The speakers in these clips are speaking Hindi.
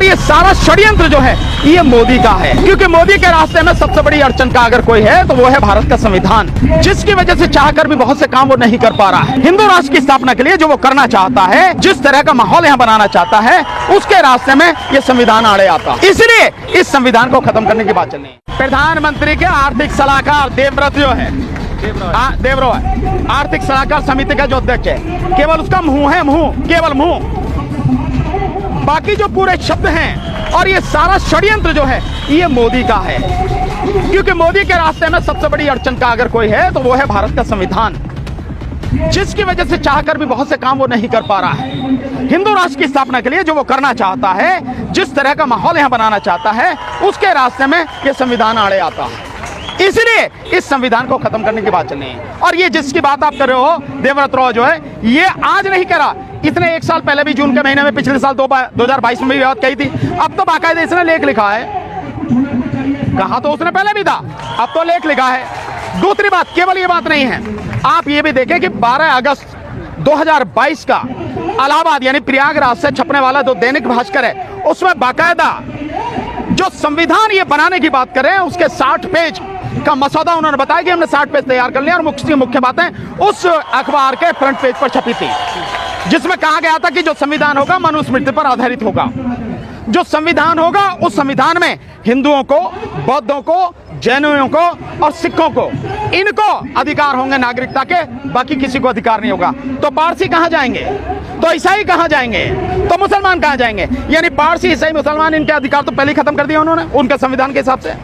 और ये सारा षड्यंत्र जो है ये मोदी का है, क्योंकि मोदी के रास्ते में सबसे बड़ी अड़चन का अगर कोई है तो वो है भारत का संविधान, जिसकी वजह से चाहकर भी बहुत से काम वो नहीं कर पा रहा है। हिंदू राष्ट्र की स्थापना के लिए जो वो करना चाहता है, जिस तरह का माहौल यहाँ बनाना चाहता है, उसके रास्ते में ये संविधान आड़े आता, इसलिए इस संविधान को खत्म करने की बात चल रही है। प्रधानमंत्री के आर्थिक सलाहकार देवव्रत जो है, देवरो है, आर्थिक सलाहकार समिति का जो अध्यक्ष है, केवल उसका मुंह है, मुंह, केवल मुंह, बाकी जो पूरे शब्द हैं और ये सारा षड्यंत्र जो है ये मोदी का है, क्योंकि मोदी के रास्ते में सबसे बड़ी अड़चन का अगर कोई है तो वो है भारत का संविधान, जिसकी वजह से चाहकर भी बहुत से काम वो नहीं कर पा रहा है। हिंदू राष्ट्र की स्थापना के लिए जो वो करना चाहता है, जिस तरह का माहौल यहाँ बनाना चाहता है, उसके रास्ते में ये संविधान आड़े आता है, इसलिए इस संविधान को खत्म करने की बात चल रही है। और ये जिसकी बात आप कर रहे हो देवव्रत राव जो है, ये आज नहीं करा, इसने 1 साल पहले भी जून के महीने में पिछले साल 2022 में भी बात कही थी। अब तो बाकायदा इसने लेख लिखा है, कहा तो उसने पहले भी था, अब तो लेख लिखा है। दूसरी बात, केवल ये बात नहीं है, आप ये भी देखें कि 12 अगस्त 2022 का इलाहाबाद यानी प्रयागराज से छपने वाला जो दैनिक भास्कर है, उसमें बाकायदा जो संविधान ये बनाने की बात कर रहे हैं उसके 60 पेज का मसौदा उन्होंने बताया कि हमने 60 पेज तैयार कर लिया, और मुख्य बातें उस अखबार के फ्रंट पेज पर छपी थी, जिसमें कहा गया था कि जो संविधान होगा मनुस्मृति पर आधारित होगा। जो संविधान होगा उस संविधान में हिंदुओं को, बौद्धों को, जैनियों को और सिखों को, इनको अधिकार होंगे नागरिकता के, बाकी किसी को अधिकार नहीं होगा। तो पारसी कहाँ जाएंगे, तो ईसाई कहाँ जाएंगे, तो मुसलमान कहाँ जाएंगे? यानी पारसी, ईसाई, मुसलमान, इनके अधिकार तो पहले ही खत्म कर दिया उन्होंने उनके संविधान के हिसाब से,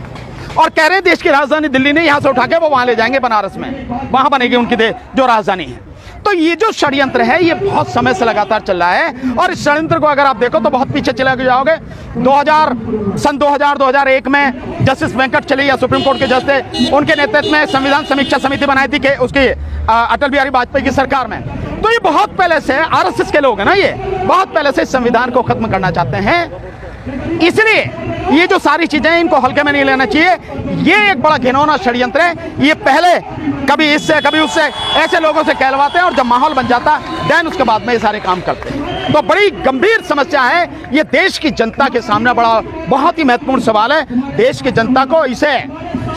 और कह रहे हैं देश की राजधानी दिल्ली नहीं, यहाँ से उठा के वो वहां ले जाएंगे बनारस में, वहां बनेगी उनकी जो राजधानी है। तो ये जो षड्यंत्र है ये बहुत समय से लगातार चल रहा है, और इस षड्यंत्र को अगर आप देखो तो बहुत पीछे चले जाओगे। 2001 में जस्टिस वेंकट चलैया सुप्रीम कोर्ट के जज थे, उनके नेतृत्व में संविधान समीक्षा समिति बनाई थी कि उसकी अटल बिहारी वाजपेयी की सरकार में। तो ये बहुत पहले से आरएसएस के लोग हैं ना, ये बहुत पहले से इस संविधान को खत्म करना चाहते हैं, इसलिए ये जो सारी चीजें इनको हल्के में नहीं लेना चाहिए। ये एक बड़ा घिनौना षड्यंत्र है, ये पहले कभी इससे कभी उससे ऐसे लोगों से कहलवाते हैं, और जब माहौल बन जाता देन उसके बाद में ये सारे काम करते हैं। तो बड़ी गंभीर समस्या है ये, देश की जनता के सामने बड़ा बहुत ही महत्वपूर्ण सवाल है। देश की जनता को इसे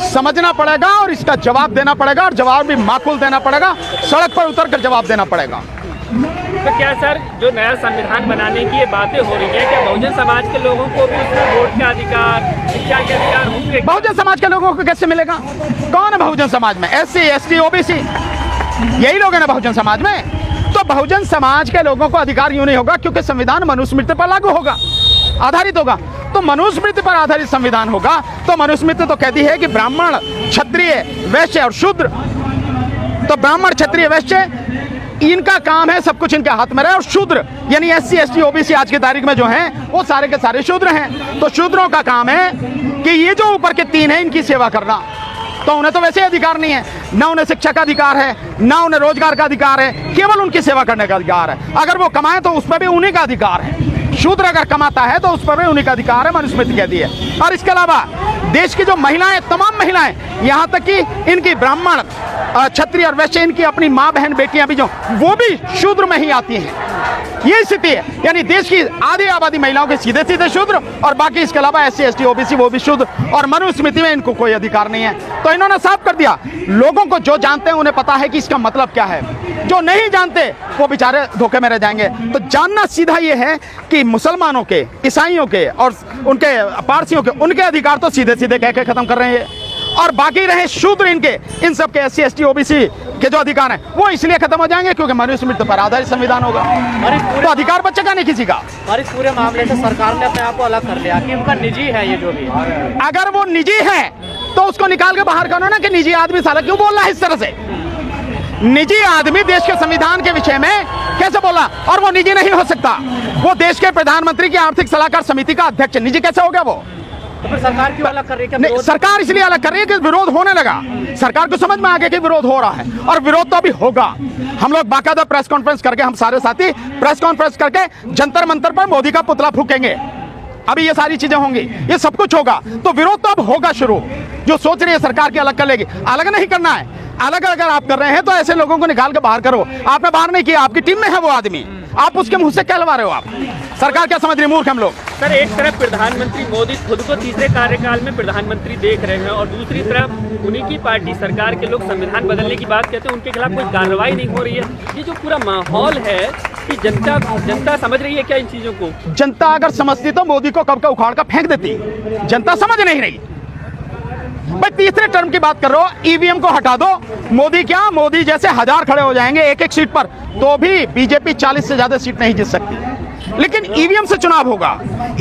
समझना पड़ेगा और इसका जवाब देना पड़ेगा, और जवाब भी माकूल देना पड़ेगा, सड़क पर उतर कर जवाब देना पड़ेगा। तो क्या सर, जो नया संविधान बनाने की ये बातें हो रही है, क्या बहुजन समाज के लोगों को भी उसमें वोट का अधिकार, शिक्षा के अधिकार होंगे? बहुजन समाज के लोगों को कैसे मिलेगा? कौन है बहुजन समाज में? SC, ST, OBC, यही लोग हैं ना बहुजन समाज में। तो बहुजन समाज के लोगों को अधिकार यूं नहीं होगा, क्योंकि संविधान मनुस्मृति पर लागू होगा, आधारित होगा। तो मनुस्मृति पर आधारित संविधान होगा, तो मनुस्मृति तो कहती है कि ब्राह्मण, क्षत्रिय, वैश्य और शूद्र, तो ब्राह्मण, क्षत्रिय, वैश्य इनका काम है सब कुछ इनके हाथ में रहे, और शूद्र यानी SC, ST, OBC आज की तारीख में जो हैं वो सारे के सारे शूद्र हैं। तो शूद्रों का काम है कि ये जो ऊपर के 3 हैं इनकी सेवा करना, तो उन्हें तो वैसे अधिकार नहीं है, ना उन्हें शिक्षा का अधिकार है, ना उन्हें रोजगार का अधिकार है, केवल उनकी सेवा करने का अधिकार है। अगर वो कमाए तो उस पर भी उन्हीं का अधिकार है, शूद्र अगर कमाता है तो उस पर भी उन्हीं का अधिकार है, मनुस्मृति कहती है। और इसके अलावा देश की जो महिलाएं, तमाम महिलाएं, यहाँ तक कि इनकी ब्राह्मण, क्षत्रिय और वैश्य, इनकी अपनी माँ बहन बेटियां भी जो, वो भी शूद्र में ही आती हैं। ये स्थिति है, यानी देश की आधी आबादी महिलाओं के सीधे सीधे शूद्र, और बाकी इसके अलावा SC, ST, OBC वो भी शूद्र, और मनुस्मृति में इनको कोई अधिकार नहीं है। तो इन्होंने साफ कर दिया, लोगों को जो जानते हैं उन्हें पता है कि इसका मतलब क्या है, जो नहीं जानते वो बेचारे धोखे में रह जाएंगे। तो जानना सीधा ये है कि मुसलमानों के, ईसाइयों के और उनके पारसियों के, उनके अधिकार तो सीधे सीधे कह के खत्म कर रहे हैं, और बाकी रहे शूद्र, इनके इन सब के SC, ST, OBC के जो अधिकार हैं वो इसलिए खत्म हो जाएंगे क्योंकि मनुस्मृति पर आधारित संविधान होगा, तो अधिकार बचेगा नहीं किसी का। और इस पूरे मामले से सरकार ने अपने आप को अलग कर लिया कि उनका निजी है ये जो भी है। अगर वो निजी है तो उसको निकाल के बाहर करो ना, कि निजी आदमी साला क्यों बोल रहा है इस तरह से? निजी आदमी देश के संविधान के विषय में कैसे बोला? और वो निजी नहीं हो सकता, वो देश के प्रधानमंत्री की आर्थिक सलाहकार समिति का अध्यक्ष, निजी कैसे हो गया वो? तो फिर सरकार क्यों अलग कर रही है? सरकार इसलिए अलग कर रही है कि विरोध होने लगा, सरकार को समझ में आ गया कि विरोध हो रहा है, और विरोध तो अभी होगा। हम लोग बाकायदा प्रेस कॉन्फ्रेंस करके, हम सारे साथी प्रेस कॉन्फ्रेंस करके जंतर मंतर पर मोदी का पुतला फूकेंगे। अभी ये सारी चीजें होंगी, ये सब कुछ होगा, तो विरोध तो अब होगा शुरू। जो सोच रही है सरकार की अलग कर लेगी, अलग नहीं करना है। अलग अगर आप कर रहे हैं तो ऐसे लोगों को निकाल के बाहर करो। आपने बाहर नहीं किया, आपकी टीम में है वो आदमी, आप उसके मुंह से कहलवा रहे हो। आप सरकार क्या समझ रही है? मूर्ख हम लोग। सर, एक तरफ प्रधानमंत्री मोदी खुद को तीसरे कार्यकाल में प्रधानमंत्री देख रहे हैं और दूसरी तरफ उन्हीं की पार्टी सरकार के लोग संविधान बदलने की बात कहते हैं, उनके खिलाफ कोई कार्रवाई नहीं हो रही है। ये जो पूरा माहौल है कि जनता समझ रही है क्या इन चीजों को? जनता अगर समझती तो मोदी को कब का उखाड़ कर फेंक देती। जनता समझ नहीं रही। भाई तीसरे टर्म की बात कर रहे हो, ईवीएम को हटा दो। मोदी जैसे 1000 खड़े हो जाएंगे एक एक सीट पर, तो भी बीजेपी 40 से ज्यादा सीट नहीं जीत सकती। लेकिन ईवीएम से चुनाव होगा,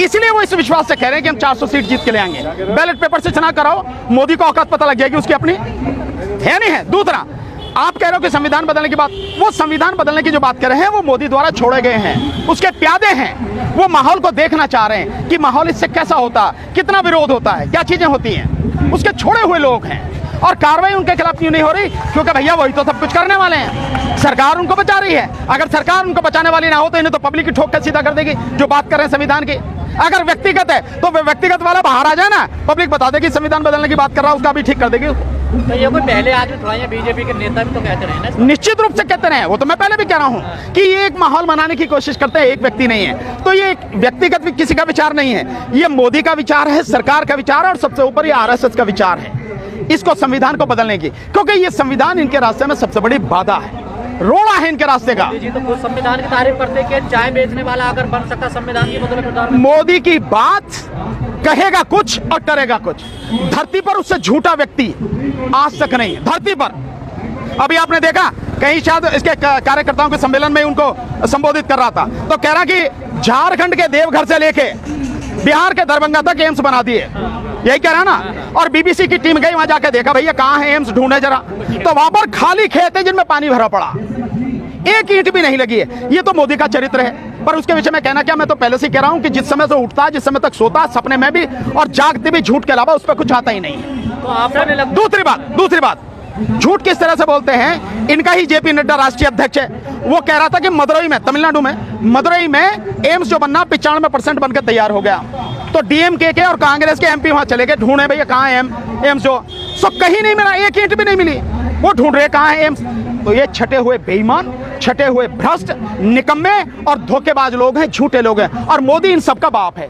इसलिए वो इस विश्वास से कह रहे हैं कि हम 400 सीट जीत के ले आएंगे। बैलेट पेपर से चुनाव कराओ, मोदी को औकात पता लग जाएगी उसकी अपनी है नहीं है। दूसरा, आप कह रहे हो कि संविधान बदलने की बात, वो संविधान बदलने की जो बात कर रहे हैं वो मोदी द्वारा छोड़े गए हैं, उसके प्यादे हैं। वो माहौल को देखना चाह रहे हैं कि माहौल इससे कैसा होता, कितना विरोध होता है, क्या चीजें होती हैं। उसके छोड़े हुए लोग हैं और कार्रवाई उनके खिलाफ क्यों नहीं हो रही? क्योंकि भैया वही तो सब कुछ करने वाले हैं। सरकार उनको बचा रही है। अगर सरकार उनको बचाने वाली ना हो तो इन्हें तो पब्लिक की ठोक कर सीधा कर देगी। जो बात कर रहे हैं संविधान की, अगर व्यक्तिगत है तो व्यक्तिगत वाला बाहर आ जाए ना, पब्लिक बता देगी संविधान बदलने की बात कर रहा है, उसका भी ठीक कर देगी। तो ये कोई पहले आदमी थोड़ा, या बीजेपी के नेता भी तो कहते रहे ना? निश्चित रूप से कहते रहे, वो तो मैं पहले भी कह रहा हूं कि ये एक माहौल बनाने की कोशिश करते हैं, एक व्यक्ति नहीं है। तो ये एक व्यक्तिगत भी किसी का विचार नहीं है, ये मोदी का विचार है, सरकार का विचार है और सबसे ऊपर ये आरएसएस का विचार है इसको संविधान को बदलने की। क्योंकि ये संविधान इनके रास्ते में सबसे बड़ी बाधा है, रोड़ा है इनके रास्ते का। जी तो खुद संविधान की तारीफ करते कि चाय बेचने वाला अगर बन सकता संविधान की बदले प्रधानमंत्री। मोदी की बात कहेगा कुछ और करेगा कुछ। धरती पर उससे झूठा व्यक्ति आज तक नहीं, धरती पर। अभी आपने देखा कहीं शायद इसके कार्यकर्ताओं के सम्मेलन में उनको संबोधित कर रहा था, तो कह रहा कि झारखंड के देवघर से लेके बिहार के दरभंगा तक एम्स बना दिए, यही कह रहा ना। और बीबीसी की टीम गई वहां जाके देखा, भैया कहां है एम्स, ढूंढे जरा, तो वहां पर खाली खेत है जिनमें पानी भरा पड़ा, एक ईंट भी नहीं लगी है। ये तो मोदी का चरित्र है। पर उसके विषय में कहना क्या, मैं तो पहले से कह रहा हूं कि जिस समय से उठता है, जिस समय तक सोता है, सपने में भी और जागते भी झूठ के अलावा उस पर कुछ आता ही नहीं है। तो आपको दूसरी बात, झूठ किस तरह से बोलते हैं। इनका ही जेपी नड्डा राष्ट्रीय अध्यक्ष है, वो कह रहा था कि मदुरई में, तमिलनाडु में मदुरई में एम्स जो बनना 95% बनकर तैयार हो गया। तो डीएमके के और कांग्रेस के एमपी वहां चले गए ढूंढे, भैया कहाँ है एम्स जो, सो कहीं नहीं मिला, एक ईंट भी नहीं मिली। वो ढूंढ रहे कहाँ है एम्स। तो ये छटे हुए बेईमान, छटे हुए भ्रष्ट, निकम्मे और धोखेबाज लोग हैं, झूठे लोग हैं, और मोदी इन सबका बाप है।